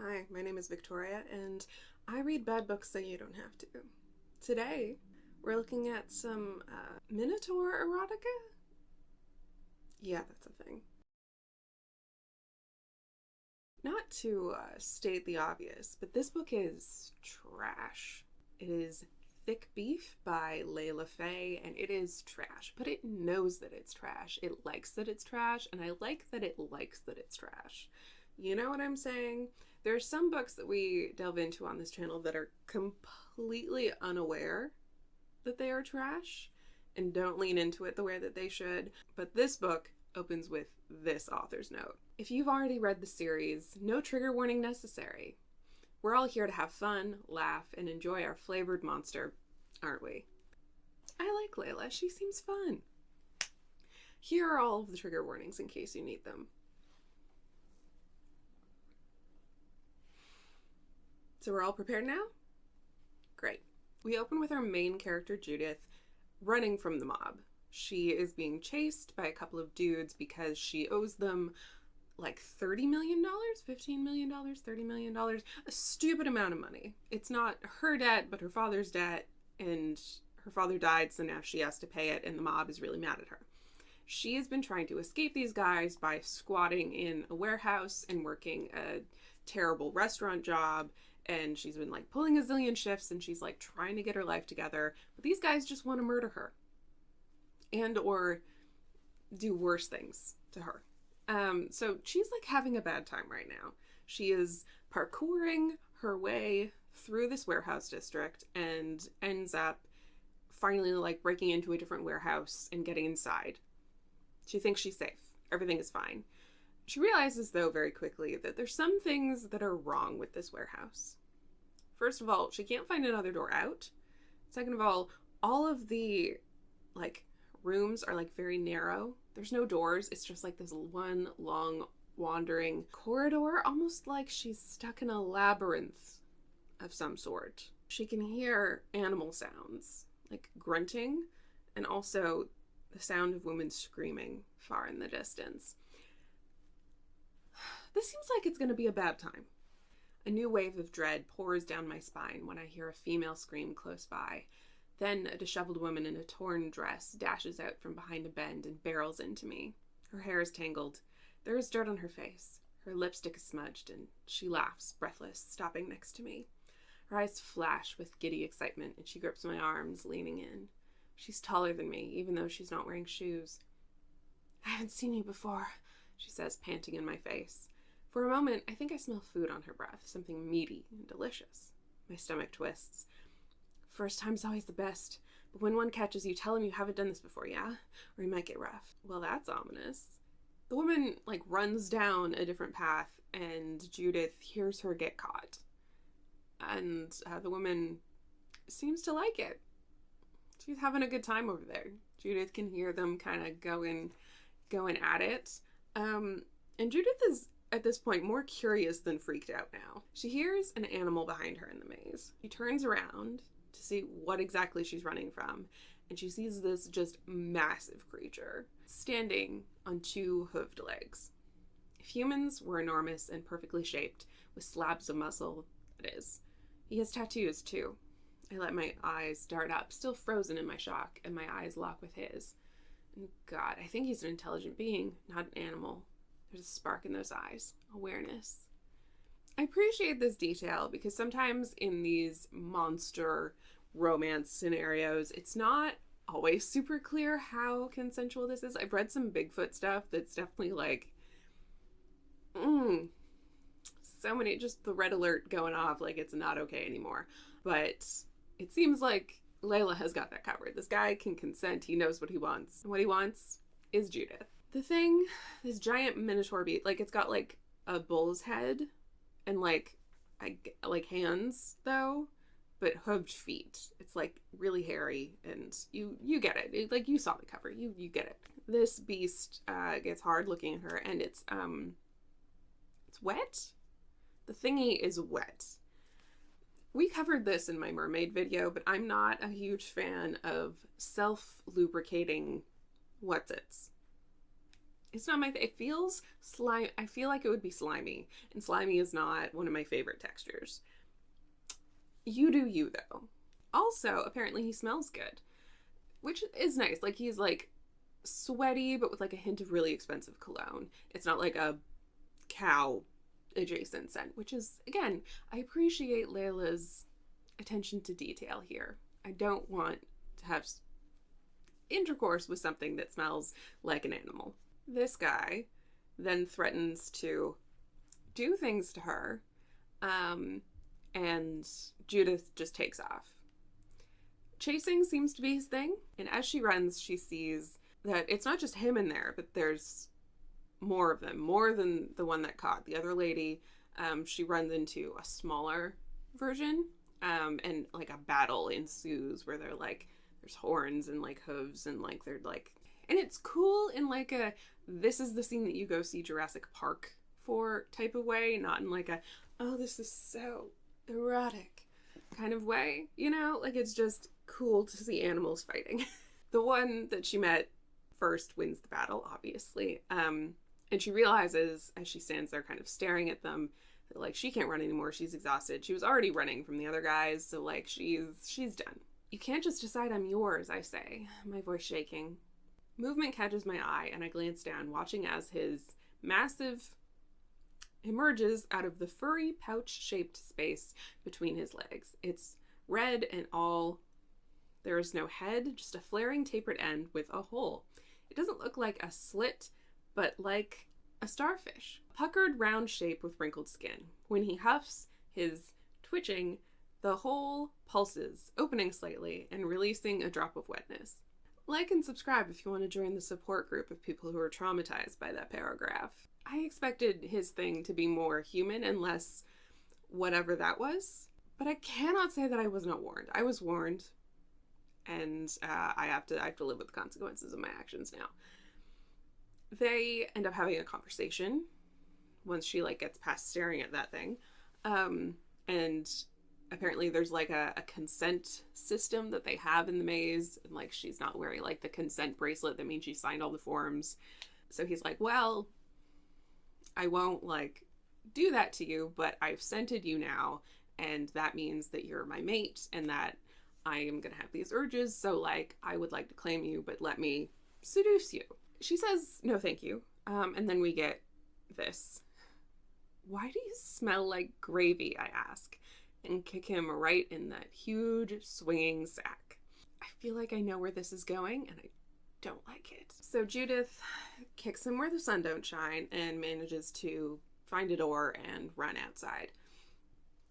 Hi, my name is Victoria, and I read bad books so you don't have to. Today, we're looking at some minotaur erotica? Yeah, that's a thing. Not to state the obvious, but this book is trash. It is Thick Beef by Layla, and it is trash, but it knows that it's trash. It likes that it's trash, and I like that it likes that it's trash. You know what I'm saying? There are some books that we delve into on this channel that are completely unaware that they are trash and don't lean into it the way that they should. But this book opens with this author's note. If you've already read the series, no trigger warning necessary. We're all here to have fun, laugh, and enjoy our flavored monster, aren't we? I like Layla. She seems fun. Here are all of the trigger warnings in case you need them. So we're all prepared now? Great. We open with our main character, Judith, running from the mob. She is being chased by a couple of dudes because she owes them like $30 million, $15 million, $30 million, a stupid amount of money. It's not her debt, but her father's debt, and her father died, so now she has to pay it, and the mob is really mad at her. She has been trying to escape these guys by squatting in a warehouse and working a terrible restaurant job, and she's been like pulling a zillion shifts, and she's like trying to get her life together, but these guys just want to murder her and or do worse things to her. So she's like having a bad time right now. She is parkouring her way through this warehouse district and ends up finally like breaking into a different warehouse and getting inside. She thinks she's safe. Everything is fine. She realizes, though, very quickly that there's some things that are wrong with this warehouse. First of all, she can't find another door out. Second of all of the, like, rooms are, like, very narrow. There's no doors. It's just, like, this one long, wandering corridor, almost like she's stuck in a labyrinth of some sort. She can hear animal sounds, like grunting, and also the sound of women screaming far in the distance. This seems like it's going to be a bad time. A new wave of dread pours down my spine when I hear a female scream close by. Then a disheveled woman in a torn dress dashes out from behind a bend and barrels into me. Her hair is tangled. There is dirt on her face. Her lipstick is smudged, and she laughs, breathless, stopping next to me. Her eyes flash with giddy excitement, and she grips my arms, leaning in. She's taller than me, even though she's not wearing shoes. "I haven't seen you before," she says, panting in my face. For a moment, I think I smell food on her breath, something meaty and delicious. My stomach twists. First time's always the best, but when one catches you, tell him you haven't done this before, yeah? Or you might get rough. Well, that's ominous. The woman, runs down a different path, and Judith hears her get caught. And the woman seems to like it. She's having a good time over there. Judith can hear them kind of going at it. And Judith is, at this point, more curious than freaked out now. She hears an animal behind her in the maze. She turns around to see what exactly she's running from, and she sees this just massive creature standing on two hooved legs. If humans were enormous and perfectly shaped, with slabs of muscle, it is. He has tattoos, too. I let my eyes dart up, still frozen in my shock, and my eyes lock with his. And God, I think he's an intelligent being, not an animal. There's a spark in those eyes. Awareness. I appreciate this detail because sometimes in these monster romance scenarios, it's not always super clear how consensual this is. I've read some Bigfoot stuff that's definitely so many, just the red alert going off, like it's not okay anymore. But it seems like Layla has got that covered. This guy can consent. He knows what he wants. And what he wants is Judith. The thing, this giant minotaur beast, it's got a bull's head and hands though, but hooved feet. It's really hairy, and you get it. You saw the cover. You get it. This beast gets hard looking at her, and it's wet. The thingy is wet. We covered this in my mermaid video, but I'm not a huge fan of self-lubricating what's-its. It's not my thing. It feels slime. I feel like it would be slimy, and slimy is not one of my favorite textures. You do you, though. Also, apparently he smells good, which is nice. Like, he's like sweaty, but with like a hint of really expensive cologne. It's not like a cow adjacent scent, which is, again, I appreciate Layla's attention to detail here. I don't want to have intercourse with something that smells like an animal. This guy then threatens to do things to her, and Judith just takes off. Chasing seems to be his thing, and as she runs, she sees that it's not just him in there, but there's more of them, more than the one that caught the other lady. She runs into a smaller version, and like a battle ensues where they're like, there's horns and like hooves and like they're like, and it's cool in like a, this is the scene that you go see Jurassic Park for type of way, not in like a, oh, this is so erotic kind of way, you know? Like, it's just cool to see animals fighting. The one that she met first wins the battle, obviously. And she realizes as she stands there kind of staring at them that like she can't run anymore. She's exhausted. She was already running from the other guys, so like she's done. You can't just decide I'm yours, I say, my voice shaking. Movement catches my eye, and I glance down, watching as his massive emerges out of the furry pouch-shaped space between his legs. It's red and all. There is no head, just a flaring tapered end with a hole. It doesn't look like a slit, but like a starfish. Puckered round shape with wrinkled skin. When he huffs, his twitching, the hole pulses, opening slightly and releasing a drop of wetness. Like and subscribe if you want to join the support group of people who are traumatized by that paragraph. I expected his thing to be more human and less whatever that was, but I cannot say that I was not warned. I was warned, and I have to live with the consequences of my actions now. They end up having a conversation once she like gets past staring at that thing, and apparently there's like a consent system that they have in the maze, and like she's not wearing like the consent bracelet that means she signed all the forms. So he's like, well, I won't like do that to you, but I've scented you now, and that means that you're my mate and that I am gonna have these urges, so like I would like to claim you, but let me seduce you. She says no thank you, and then we get this. Why do you smell like gravy, I ask, and kick him right in that huge swinging sack. I feel like I know where this is going, and I don't like it. So Judith kicks him where the sun don't shine and manages to find a door and run outside.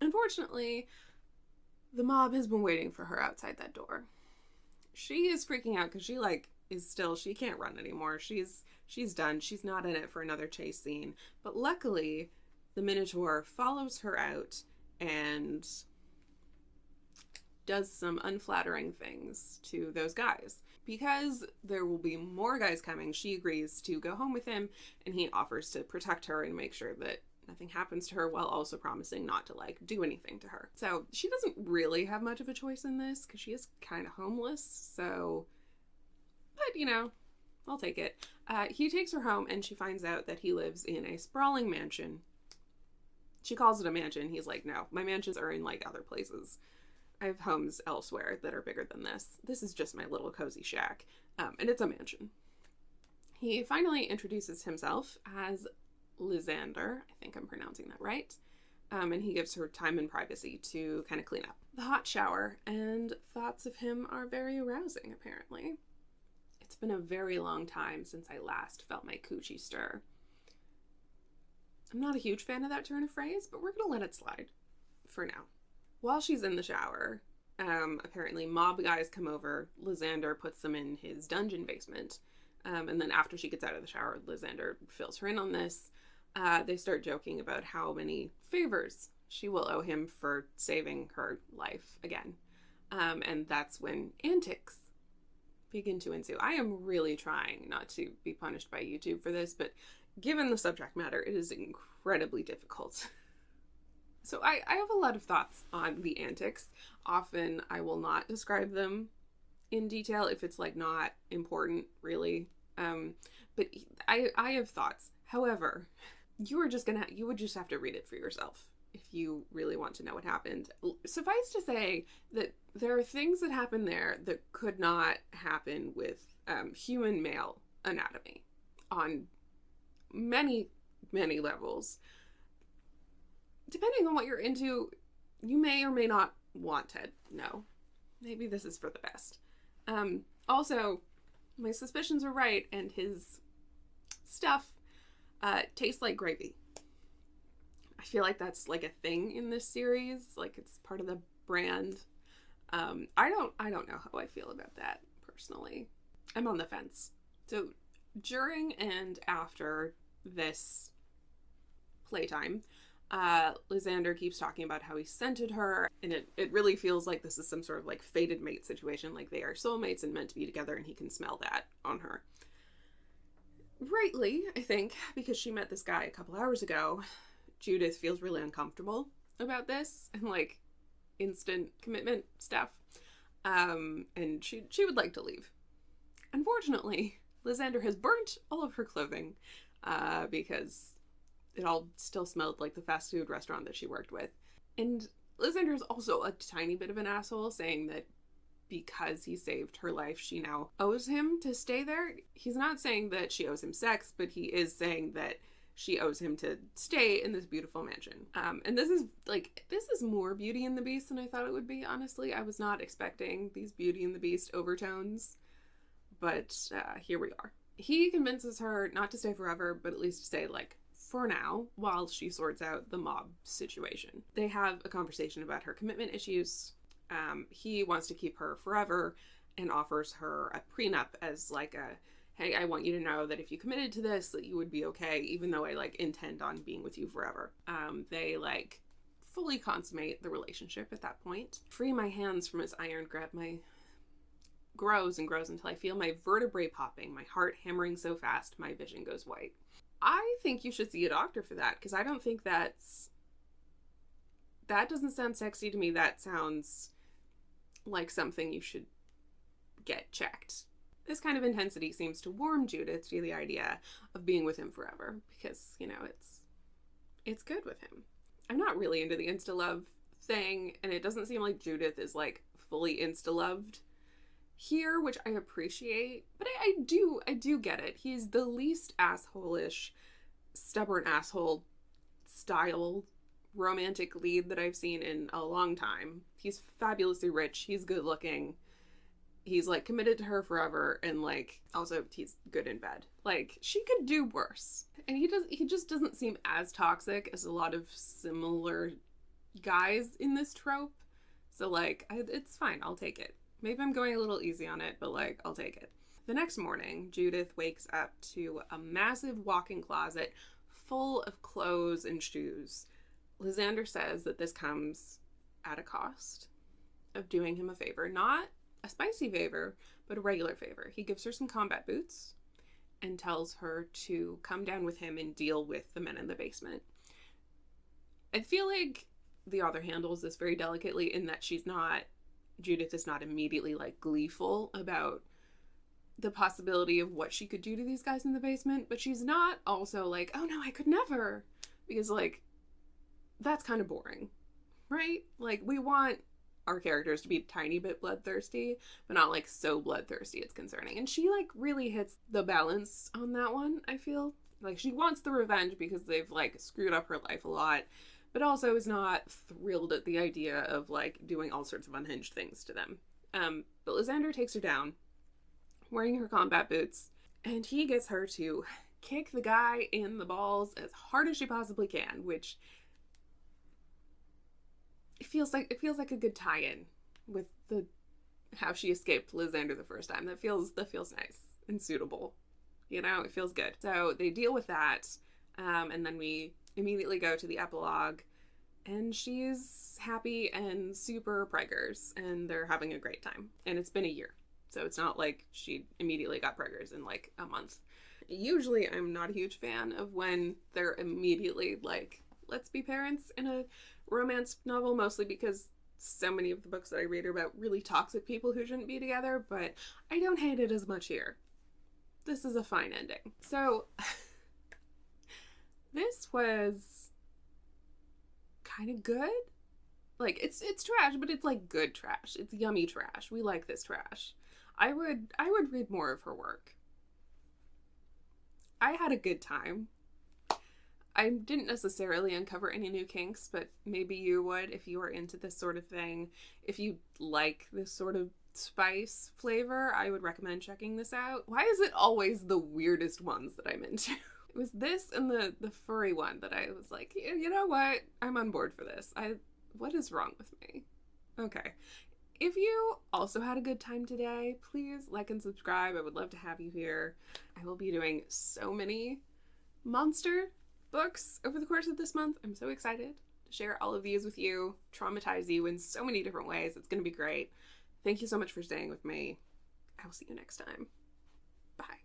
Unfortunately, the mob has been waiting for her outside that door. She is freaking out because she like is still, she can't run anymore. She's done. She's not in it for another chase scene. But luckily, the Minotaur follows her out and does some unflattering things to those guys. Because there will be more guys coming, she agrees to go home with him, and he offers to protect her and make sure that nothing happens to her, while also promising not to like do anything to her. So she doesn't really have much of a choice in this because she is kind of homeless, so, but you know, I'll take it. He takes her home, and she finds out that he lives in a sprawling mansion. She calls it a mansion. He's like, no, my mansions are in like other places. I have homes elsewhere that are bigger than this. This is just my little cozy shack. And it's a mansion. He finally introduces himself as Lysander. I think I'm pronouncing that right. And he gives her time and privacy to kind of clean up. The hot shower and thoughts of him are very arousing, apparently. It's been a very long time since I last felt my coochie stir. I'm not a huge fan of that turn of phrase, but we're going to let it slide for now. While she's in the shower, apparently mob guys come over. Lysander puts them in his dungeon basement. And then after she gets out of the shower, Lysander fills her in on this. They start joking about how many favors she will owe him for saving her life again. And that's when antics begin to ensue. I am really trying not to be punished by YouTube for this, but given the subject matter, it is incredibly difficult. So I have a lot of thoughts on the antics. Often I will not describe them in detail if it's like not important, really. But I have thoughts. However, you would just have to read it for yourself if you really want to know what happened. Suffice to say that there are things that happen there that could not happen with human male anatomy on many, many levels. Depending on what you're into, you may or may not want to know. Maybe this is for the best. Also, my suspicions are right, and his stuff tastes like gravy. I feel like that's like a thing in this series. Like, it's part of the brand. I don't know how I feel about that personally. I'm on the fence. So during and after this playtime, Lysander keeps talking about how he scented her, and it really feels like this is some sort of like fated mate situation, like they are soulmates and meant to be together, and he can smell that on her. Rightly, I think, because she met this guy a couple hours ago, Judith feels really uncomfortable about this and like instant commitment stuff, and she would like to leave. Unfortunately, Lysander has burnt all of her clothing because it all still smelled like the fast food restaurant that she worked with. And Lysander is also a tiny bit of an asshole, saying that because he saved her life, she now owes him to stay there. He's not saying that she owes him sex, but he is saying that she owes him to stay in this beautiful mansion. And this is more Beauty and the Beast than I thought it would be, honestly. I was not expecting these Beauty and the Beast overtones, but here we are. He convinces her not to stay forever, but at least to stay, like, for now, while she sorts out the mob situation. They have a conversation about her commitment issues. He wants to keep her forever and offers her a prenup as like a, hey, I want you to know that if you committed to this, that you would be okay, even though I like intend on being with you forever. They like fully consummate the relationship at that point. Free my hands from his iron grip. My grows and grows until I feel my vertebrae popping, my heart hammering so fast, my vision goes white. I think you should see a doctor for that, because I don't think that doesn't sound sexy to me. That sounds like something you should get checked. This kind of intensity seems to warm Judith to the idea of being with him forever, because, you know, it's good with him. I'm not really into the insta-love thing, and it doesn't seem like Judith is, like, fully insta-loved here, which I appreciate, but I do get it. He's the least asshole-ish, stubborn asshole style romantic lead that I've seen in a long time. He's fabulously rich, he's good looking, he's like committed to her forever, and like also he's good in bed. Like, she could do worse. And he just doesn't seem as toxic as a lot of similar guys in this trope. So like, it's fine, I'll take it. Maybe I'm going a little easy on it, but like, I'll take it. The next morning, Judith wakes up to a massive walk-in closet full of clothes and shoes. Lysander says that this comes at a cost of doing him a favor. Not a spicy favor, but a regular favor. He gives her some combat boots and tells her to come down with him and deal with the men in the basement. I feel like the author handles this very delicately in that Judith is not immediately like gleeful about the possibility of what she could do to these guys in the basement, but she's not also like, oh no, I could never, because like, that's kind of boring, right? Like, we want our characters to be a tiny bit bloodthirsty, but not like so bloodthirsty it's concerning. And she like really hits the balance on that one, I feel. Like, she wants the revenge because they've like screwed up her life a lot, but also is not thrilled at the idea of like doing all sorts of unhinged things to them. But Lysander takes her down, wearing her combat boots, and he gets her to kick the guy in the balls as hard as she possibly can, which it feels like a good tie-in with how she escaped Lysander the first time. That feels nice and suitable. You know, it feels good. So they deal with that, and then we immediately go to the epilogue, and she's happy and super preggers, and they're having a great time. And it's been a year, so it's not like she immediately got preggers in like a month. Usually I'm not a huge fan of when they're immediately like, let's be parents in a romance novel, mostly because so many of the books that I read are about really toxic people who shouldn't be together, but I don't hate it as much here. this is a fine ending. So, this was kind of good. Like, it's trash, but it's like good trash. It's yummy trash. We like this trash. I would read more of her work. I had a good time. I didn't necessarily uncover any new kinks, but maybe you would if you are into this sort of thing. If you like this sort of spice flavor, I would recommend checking this out. Why is it always the weirdest ones that I'm into? It was this and the furry one that I was like, you know what? I'm on board for this. What is wrong with me? Okay. If you also had a good time today, please like and subscribe. I would love to have you here. I will be doing so many monster books over the course of this month. I'm so excited to share all of these with you, traumatize you in so many different ways. It's going to be great. Thank you so much for staying with me. I will see you next time. Bye.